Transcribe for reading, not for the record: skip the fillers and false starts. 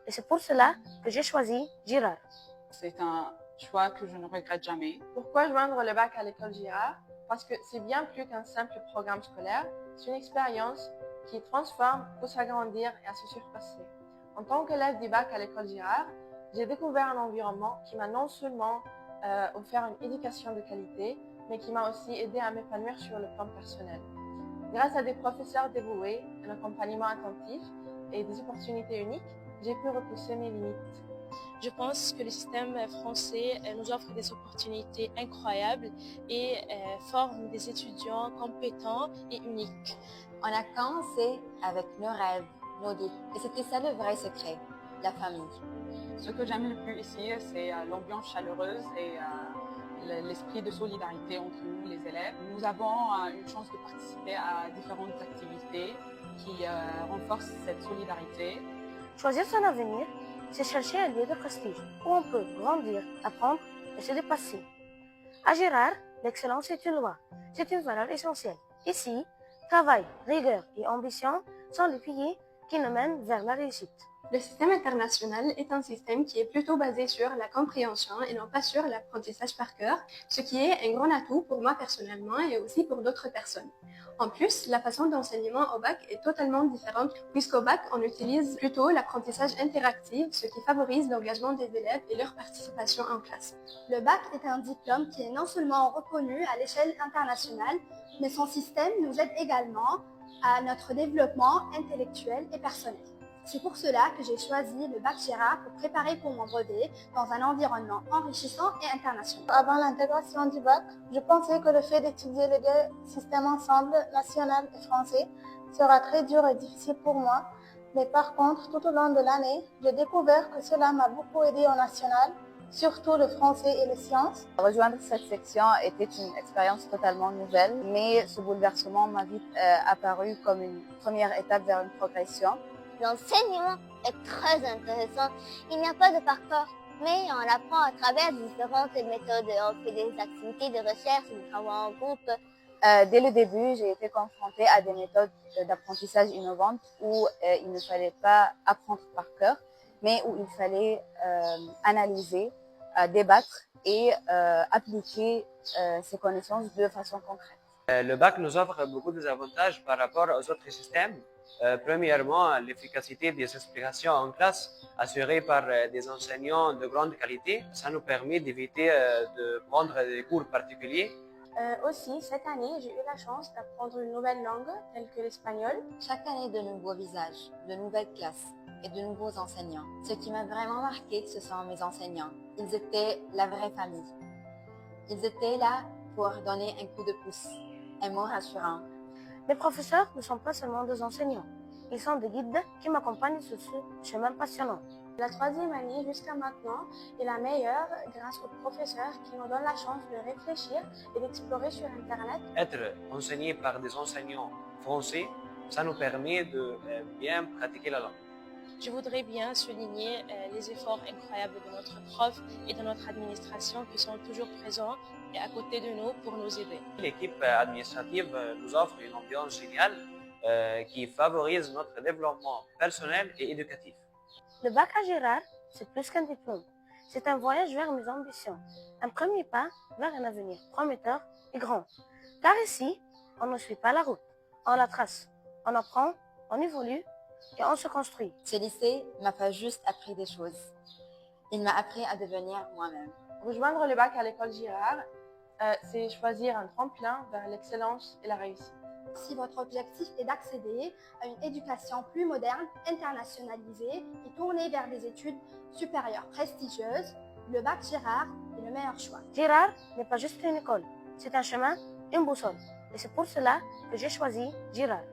Et c'est pour cela que j'ai choisi Girard. C'est un choix que je ne regrette jamais. Pourquoi joindre le bac à l'école Girard? Parce que c'est bien plus qu'un simple programme scolaire, c'est une expérience qui transforme pour s'agrandir et à se surpasser. En tant qu'élève du bac à l'école Girard, j'ai découvert un environnement qui m'a non seulement offert une éducation de qualité, mais qui m'a aussi aidé à m'épanouir sur le plan personnel. Grâce à des professeurs dévoués, un accompagnement attentif et des opportunités uniques, j'ai pu repousser mes limites. Je pense que le système français nous offre des opportunités incroyables et forme des étudiants compétents et uniques. On a commencé avec nos rêves, nos doutes, et c'était ça le vrai secret, la famille. Ce que j'aime le plus ici, c'est l'ambiance chaleureuse et l'esprit de solidarité entre nous, les élèves. Nous avons une chance de participer à différentes activités qui renforcent cette solidarité. Choisir son avenir, c'est chercher un lieu de prestige où on peut grandir, apprendre et se dépasser. À Girard, l'excellence est une loi, c'est une valeur essentielle. Ici, travail, rigueur et ambition sont les piliers qui nous mènent vers la réussite. Le système international est un système qui est plutôt basé sur la compréhension et non pas sur l'apprentissage par cœur, ce qui est un grand atout pour moi personnellement et aussi pour d'autres personnes. En plus, la façon d'enseignement au bac est totalement différente puisqu'au bac, on utilise plutôt l'apprentissage interactif, ce qui favorise l'engagement des élèves et leur participation en classe. Le bac est un diplôme qui est non seulement reconnu à l'échelle internationale, mais son système nous aide également à notre développement intellectuel et personnel. C'est pour cela que j'ai choisi le bac Girard pour préparer pour mon brevet dans un environnement enrichissant et international. Avant l'intégration du bac, je pensais que le fait d'étudier les deux systèmes ensemble, national et français, sera très dur et difficile pour moi. Mais par contre, tout au long de l'année, j'ai découvert que cela m'a beaucoup aidé au national, surtout le français et les sciences. Rejoindre cette section était une expérience totalement nouvelle, mais ce bouleversement m'a vite apparu comme une première étape vers une progression. L'enseignement est très intéressant. Il n'y a pas de parcours, mais on apprend à travers différentes méthodes. On fait des activités de recherche, des travaux en groupe. Dès le début, j'ai été confrontée à des méthodes d'apprentissage innovantes où il ne fallait pas apprendre par cœur, mais où il fallait analyser, débattre et appliquer ces connaissances de façon concrète. Le bac nous offre beaucoup d'avantages par rapport aux autres systèmes. Premièrement, l'efficacité des explications en classe assurée par des enseignants de grande qualité. Ça nous permet d'éviter de prendre des cours particuliers. Aussi, cette année, j'ai eu la chance d'apprendre une nouvelle langue, telle que l'espagnol. Chaque année, de nouveaux visages, de nouvelles classes et de nouveaux enseignants. Ce qui m'a vraiment marqué, ce sont mes enseignants. Ils étaient la vraie famille. Ils étaient là pour donner un coup de pouce, un mot rassurant. Les professeurs ne sont pas seulement des enseignants, ils sont des guides qui m'accompagnent sur ce chemin passionnant. La troisième année jusqu'à maintenant est la meilleure grâce aux professeurs qui nous donnent la chance de réfléchir et d'explorer sur Internet. Être enseigné par des enseignants français, ça nous permet de bien pratiquer la langue. Je voudrais bien souligner les efforts incroyables de notre prof et de notre administration qui sont toujours présents et à côté de nous pour nous aider. L'équipe administrative nous offre une ambiance géniale qui favorise notre développement personnel et éducatif. Le bac à Girard, c'est plus qu'un diplôme. C'est un voyage vers mes ambitions, un premier pas vers un avenir prometteur et grand. Car ici, on ne suit pas la route, on la trace, on apprend, on évolue et on se construit. Ce lycée m'a pas juste appris des choses, il m'a appris à devenir moi-même. Rejoindre le bac à l'école Girard, c'est choisir un tremplin vers l'excellence et la réussite. Si votre objectif est d'accéder à une éducation plus moderne, internationalisée et tournée vers des études supérieures prestigieuses, le bac Girard est le meilleur choix. Girard n'est pas juste une école, c'est un chemin, une boussole. Et c'est pour cela que j'ai choisi Girard.